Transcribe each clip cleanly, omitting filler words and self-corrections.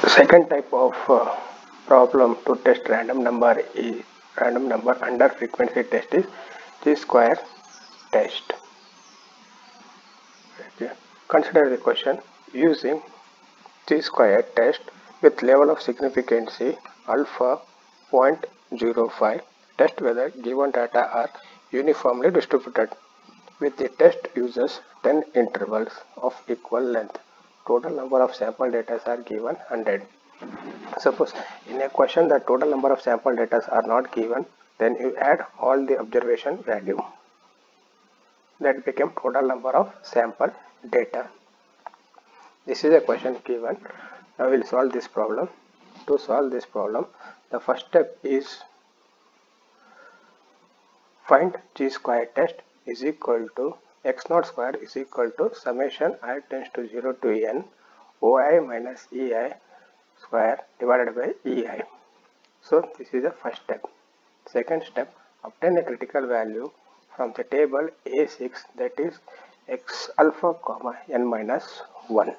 Second type of problem to test random number under frequency test is chi-square test. Okay. Consider the question: using chi-square test with level of significance alpha 0.05, test whether given data are uniformly distributed. With the test uses 10 intervals of equal length. Total number of sample data are given 100. Suppose in a question the total number of sample data are not given, then you add all the observation value. That became total number of sample data. This is a question given. Now we will solve this problem. To solve this problem, the first step is find chi-square test is equal to x0 square is equal to summation I tends to 0 to n oi minus ei square divided by ei. So this is the first step. Second step, obtain a critical value from the table A6, that is x alpha comma n minus 1.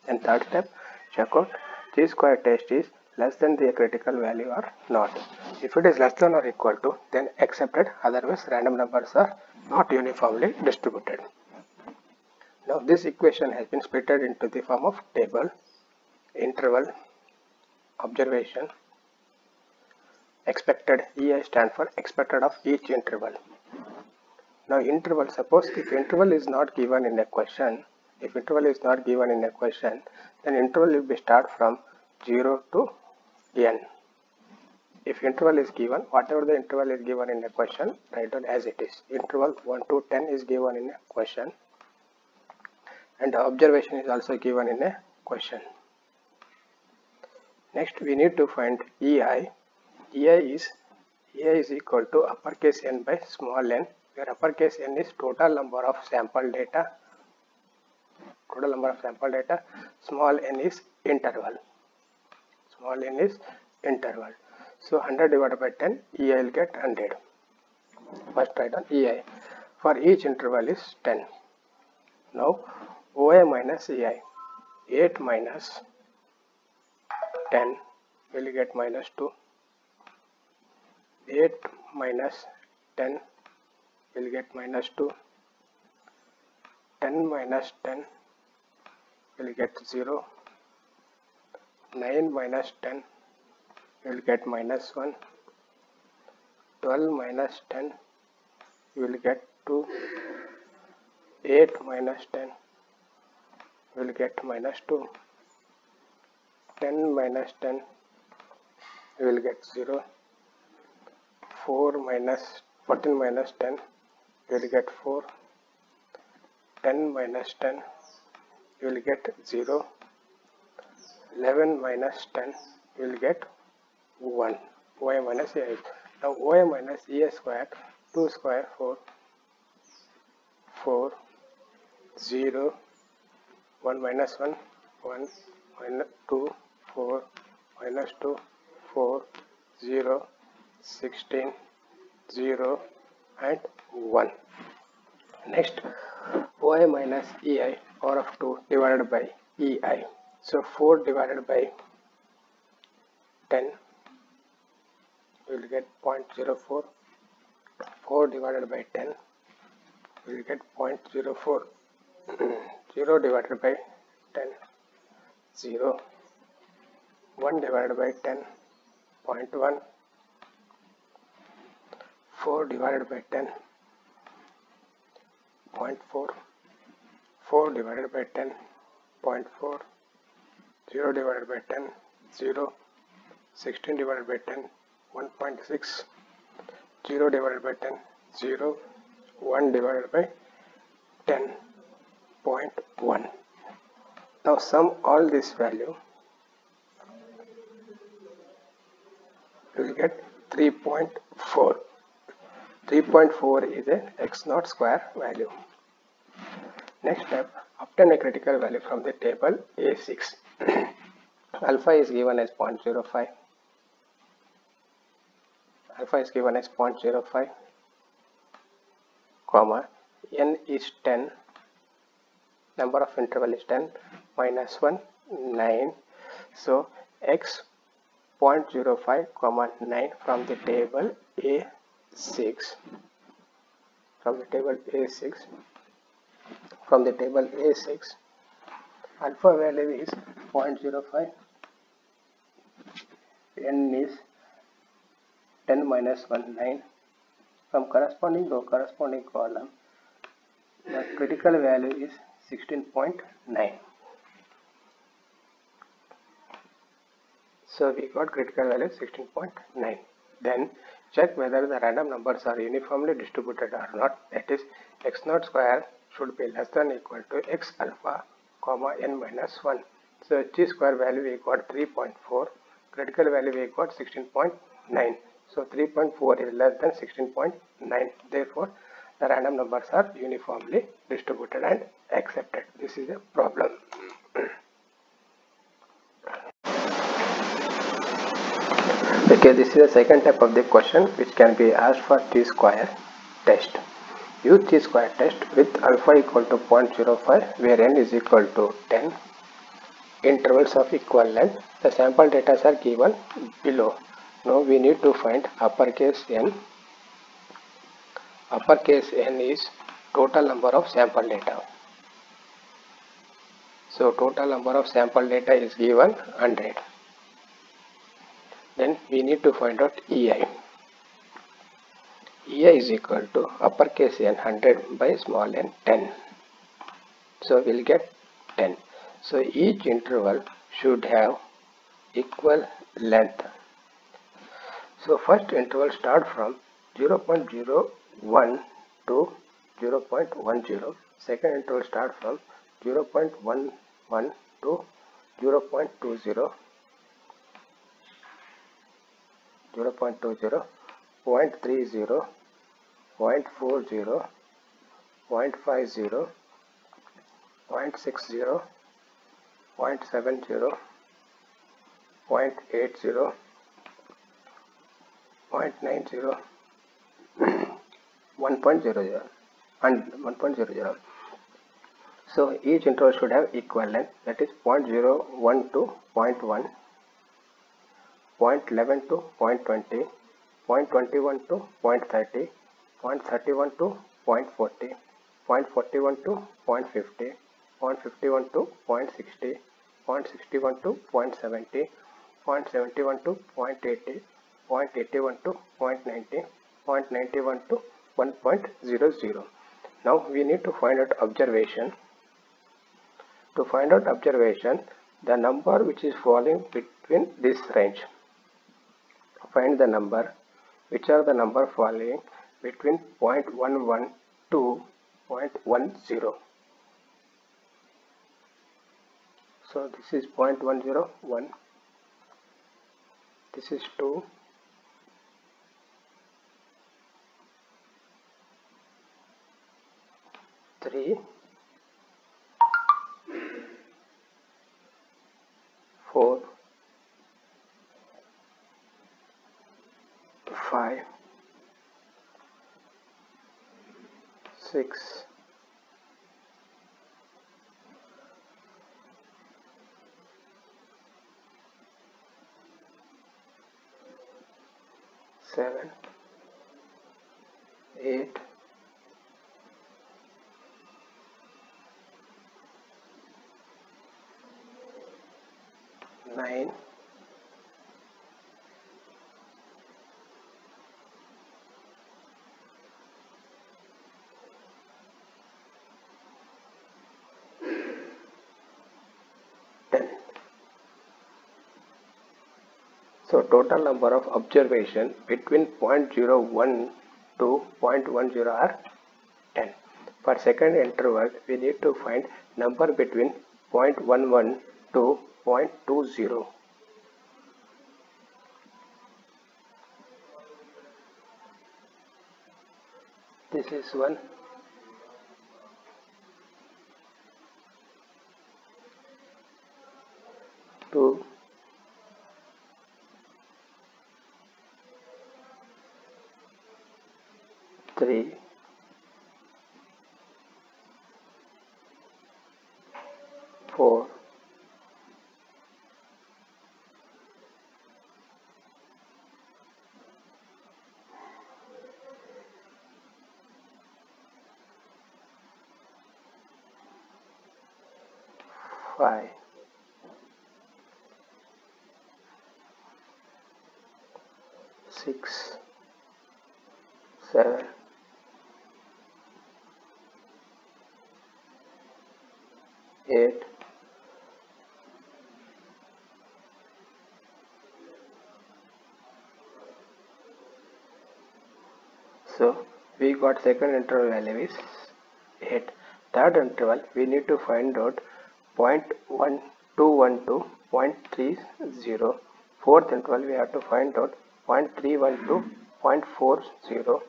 And third step, check out chi-square test is less than the critical value or not. If it is less than or equal to, then accepted, otherwise random numbers are not uniformly distributed. Now this equation has been split into the form of table, interval, observation, expected. EI stand for expected of each interval. Now interval, suppose if interval is not given in a question, then interval will be start from 0 to n. If interval is given, whatever the interval is given in a question, write down as it is. Interval 1 to 10 is given in a question, and the observation is also given in a question. Next we need to find EI. EI is equal to uppercase n by small n, where uppercase n is total number of sample data, small n is interval. So 100 divided by 10, EI will get 100. First write down EI. For each interval is 10. Now OI minus EI. 8 minus 10 will get minus 2. 8 minus 10 will get minus 2. 10 minus 10 will get 0. 9 minus 10 will get minus 1. 12 minus 10 will get 2. 8 minus 10 will get minus 2. 10 minus 10 will get 0. 14 minus 10 will get 4. 10 minus 10 will get 0. 11 minus 10 will get 1. OI minus EI. Now OI minus EI square, 2 square 4, 4, 0, 1 minus 1, 1, minus 2, 4, minus 2, 4, 0, 16, 0 and 1. Next, OI minus EI power of 2 divided by EI. So 4 divided by 10 we will get 0.04. 4 divided by 10 we will get 0.04. 0 divided by 10, 0. 1 divided by 10, 0.1. 4 divided by 10, 0.4. 4 divided by 10, 0.4. 0 divided by 10, 0. 16 divided by 10, 1.6. 0 divided by 10, 0. 1 divided by 10, 0.1. Now sum all this value, you will get 3.4. 3.4 is a x0 square value. Next step, obtain a critical value from the table A6. Alpha is given as 0.05. Alpha is given as 0.05, comma, n is 10, number of interval is 10, minus 1, 9. So x 0.05, comma 9 from the table A6. From the table A6, alpha value is 0.05, n is 10 minus 1, 9. From corresponding row, corresponding column, the critical value is 16.9. So we got critical value 16.9. Then check whether the random numbers are uniformly distributed or not. That is, x0 square should be less than or equal to x alpha, comma n minus 1. So chi square value we got 3.4, critical value we got 16.9. So 3.4 is less than 16.9. Therefore, the random numbers are uniformly distributed and accepted. This is a problem. Okay, this is the second type of the question which can be asked for t-square test. Use t-square test with alpha equal to 0.05 where n is equal to 10. Intervals of equal length. The sample data are given below. Now we need to find uppercase n. Uppercase n is total number of sample data. So total number of sample data is given 100. Then we need to find out EI. EI is equal to uppercase n 100 by small n 10. So we'll get 10. So each interval should have equal length. So first interval start from 0.01 to 0.10. Second interval start from 0.11 to 0.20. 0.20, 0.30, 0.40, 0.50, 0.60, 0.70, 0.80, 0.90, 1.00 and 1.00. So each interval should have equal length, that is 0.01 to 0.1, 0.11 to 0.20, 0.21 to 0.30, 0.31 to 0.40, 0.41 to 0.50, 0.51 to 0.60, 0.61 to 0.70, 0.71 to 0.80, 0.81 to 0.90, 0.91 to 1.00. Now we need to find out observation. To find out observation, the number which is falling between this range. Find the number, which are the number falling between 0.11 to 0.10. So this is 0.101, this is 2, 3, 4, 5, 6, 7, 8, 9, 10. So total number of observation between 0.01 to 0.10 are 10. For second interval, we need to find number between 0.11 to 0.20. This is 1, 2, 3, 4, 5, 6, 7, 8, 'So we got second interval value is 8. Third interval we need to find out 0.1212, 0.30. Fourth interval we have to find out 0.312, 0.40.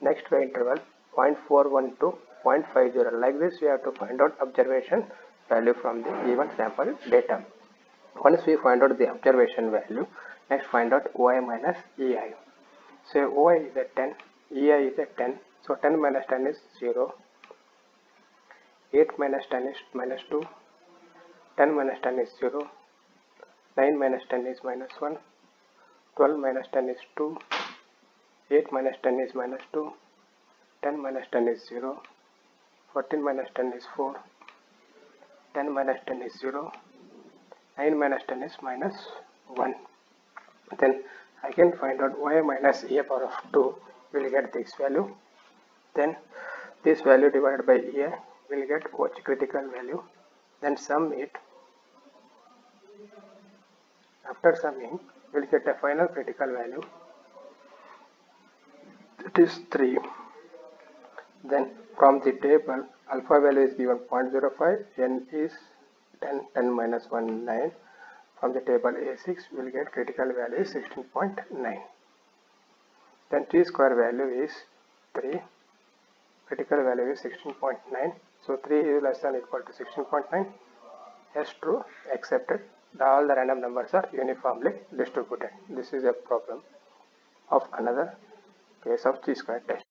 Next interval 0.412, 0.50. Like this we have to find out observation value from the given sample data. Once we find out the observation value, next find out OI minus EI. So OI is at 10, EI is at 10. So 10 minus 10 is 0. 8 minus 10 is minus 2. 10 minus 10 is 0. 9 minus 10 is minus 1. 12 minus 10 is 2. 8 minus 10 is minus 2. 10 minus 10 is 0. 14 minus 10 is 4. 10 minus 10 is 0. 9 minus 10 is minus 1. Then I can find out y minus e power of 2 will get this value. Then this value divided by e will get OH critical value. Then sum it. After summing, we'll get a final critical value. It is 3. Then from the table, alpha value is given 0.05, n is 10, 10 minus 1, 9. From the table A6, we'll get critical value is 16.9. Then t square value is 3. Critical value is 16.9. So 3 is less than or equal to 16.9. Yes, true, accepted. All the random numbers are uniformly distributed. This is a problem of another case of chi-square test.